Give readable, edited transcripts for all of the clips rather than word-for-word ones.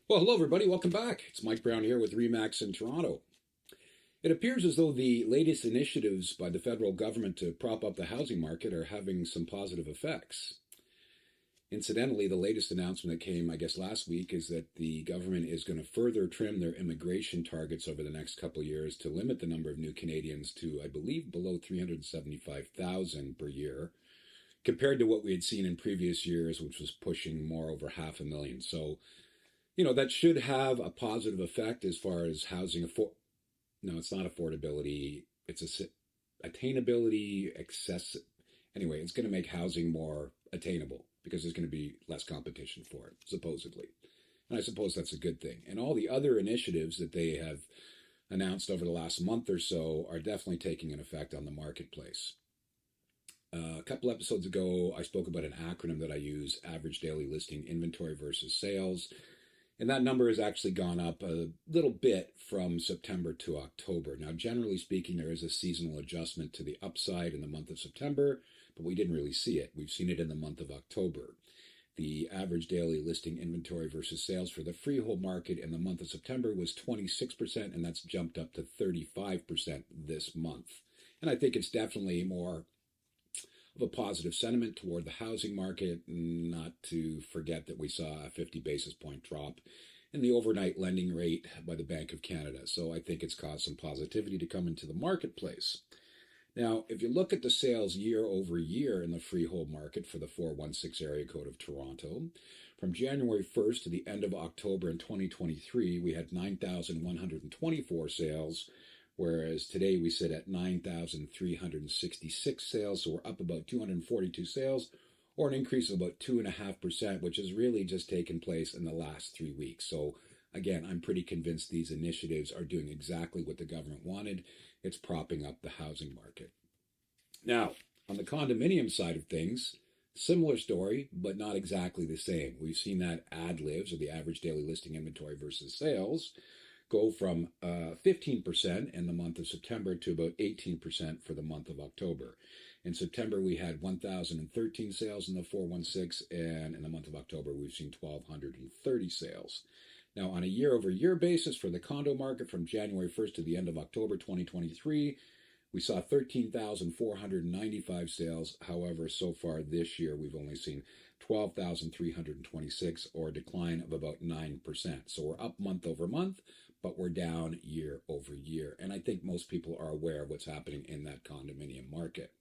Well, hello, everybody. Welcome back. It's Mike Brown here with REMAX in Toronto. It appears as though the latest initiatives by the federal government to prop up the housing market are having some positive effects. Incidentally, the latest announcement that came, I guess, last week is that the government is going to further trim their immigration targets over the next couple of years to limit the number of new Canadians to, I believe, below 375,000 per year, compared to what we had seen in previous years, which was pushing more over 500,000. So, that should have a positive effect as far as housing. No, it's not affordability. It's attainability, Anyway, it's going to make housing more attainable because there's going to be less competition for it, supposedly. And I suppose that's a good thing. And all the other initiatives that they have announced over the last month or so are definitely taking an effect on the marketplace. A couple episodes ago, I spoke about an acronym that I use, average daily listing inventory versus sales. And that number has actually gone up a little bit from September to October. Now, generally speaking, there is a seasonal adjustment to the upside in the month of September, but we didn't really see it. We've seen it in the month of October. The average daily listing inventory versus sales for the freehold market in the month of September was 26%, and that's jumped up to 35% this month. And I think it's definitely more of a positive sentiment toward the housing market, not to forget that we saw a 50 basis point drop in the overnight lending rate by the Bank of Canada. So I think it's caused some positivity to come into the marketplace. Now, if you look at the sales year over year in the freehold market for the 416 area code of Toronto, from January 1st to the end of October in 2023, we had 9,124 sales, whereas today we sit at 9,366 sales, so we're up about 242 sales, or an increase of about 2.5%, which has really just taken place in the last 3 weeks. So again, I'm pretty convinced these initiatives are doing exactly what the government wanted. It's propping up the housing market. Now, on the condominium side of things, similar story, but not exactly the same. We've seen that ad libs, or the average daily listing inventory versus sales, go from 15% in the month of September to about 18% for the month of October. In September, we had 1,013 sales in the 416, and in the month of October, we've seen 1,230 sales. Now, on a year-over-year basis for the condo market from January 1st to the end of October 2023, we saw 13,495 sales. However, so far this year, we've only seen 12,326, or a decline of about 9%. So we're up month over month, but we're down year over year. And I think most people are aware of what's happening in that condominium market.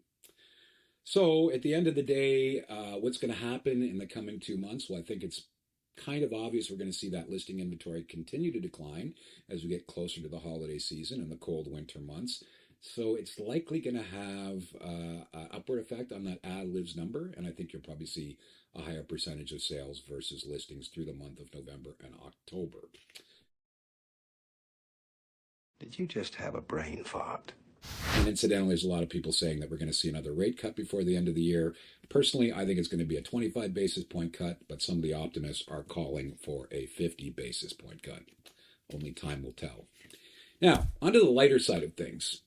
So at the end of the day, what's going to happen in the coming 2 months? Well, I think it's kind of obvious we're going to see that listing inventory continue to decline as we get closer to the holiday season and the cold winter months. So it's likely going to have an upward effect on that ad libs number, and I think you'll probably see a higher percentage of sales versus listings through the month of November and October. Did you just have a brain fart? And incidentally, there's a lot of people saying that we're going to see another rate cut before the end of the year. Personally, I think it's going to be a 25 basis point cut, but some of the optimists are calling for a 50 basis point cut. Only time will tell. Now, onto the lighter side of things.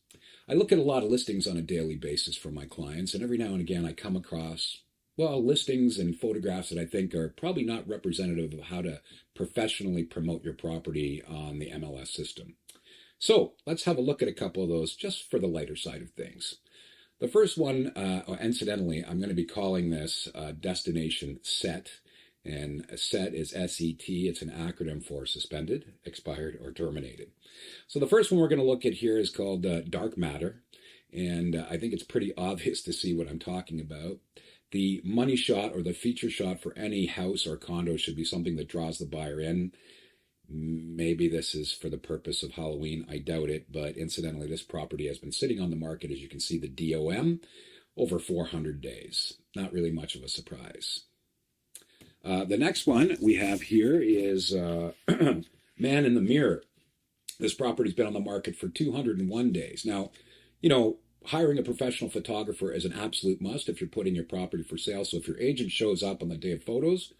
I look at a lot of listings on a daily basis for my clients, and every now and again I come across, listings and photographs that I think are probably not representative of how to professionally promote your property on the MLS system. So let's have a look at a couple of those just for the lighter side of things. The first one, incidentally, I'm going to be calling this Destination S.E.T. And S.E.T is S-E-T. It's an acronym for suspended, expired, or terminated. So the first one we're going to look at here is called dark matter. And I think it's pretty obvious to see what I'm talking about. The money shot or the feature shot for any house or condo should be something that draws the buyer in. Maybe this is for the purpose of Halloween. I doubt it. But incidentally, this property has been sitting on the market, as you can see, the DOM, over 400 days. Not really much of a surprise. The next one we have here is Man in the Mirror. This property's been on the market for 201 days. Now, hiring a professional photographer is an absolute must if you're putting your property for sale. So if your agent shows up on the day of photos,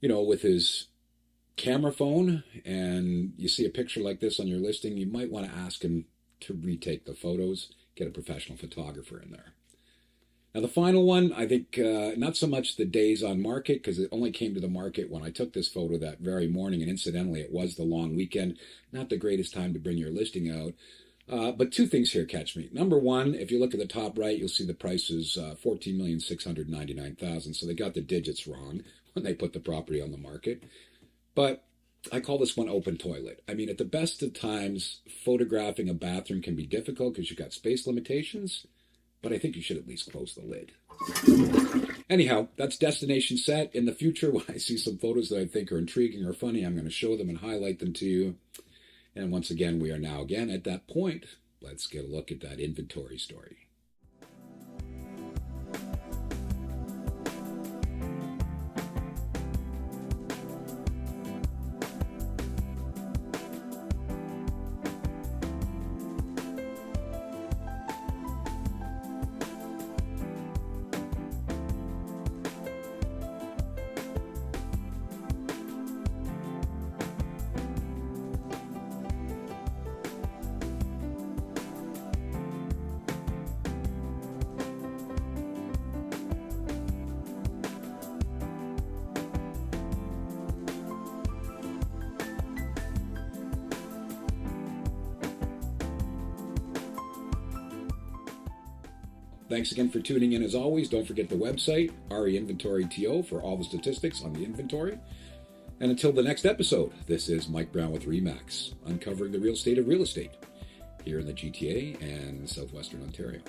with his camera phone, and you see a picture like this on your listing, you might want to ask him to retake the photos, get a professional photographer in there. Now, the final one, I think not so much the days on market, because it only came to the market when I took this photo that very morning. And incidentally, it was the long weekend. Not the greatest time to bring your listing out. But two things here catch me. Number one, if you look at the top right, you'll see the price is $14,699,000. So they got the digits wrong when they put the property on the market. But I call this one open toilet. I mean, at the best of times, photographing a bathroom can be difficult because you've got space limitations. But I think you should at least close the lid. Anyhow, that's Destination S.E.T. In the future, when I see some photos that I think are intriguing or funny, I'm going to show them and highlight them to you. And once again, we are now again at that point. Let's get a look at that inventory story. Thanks again for tuning in as always. Don't forget the website, RE Inventory TO, for all the statistics on the inventory. And until the next episode, this is Mike Brown with RE/MAX, uncovering the real estate of real estate here in the GTA and Southwestern Ontario.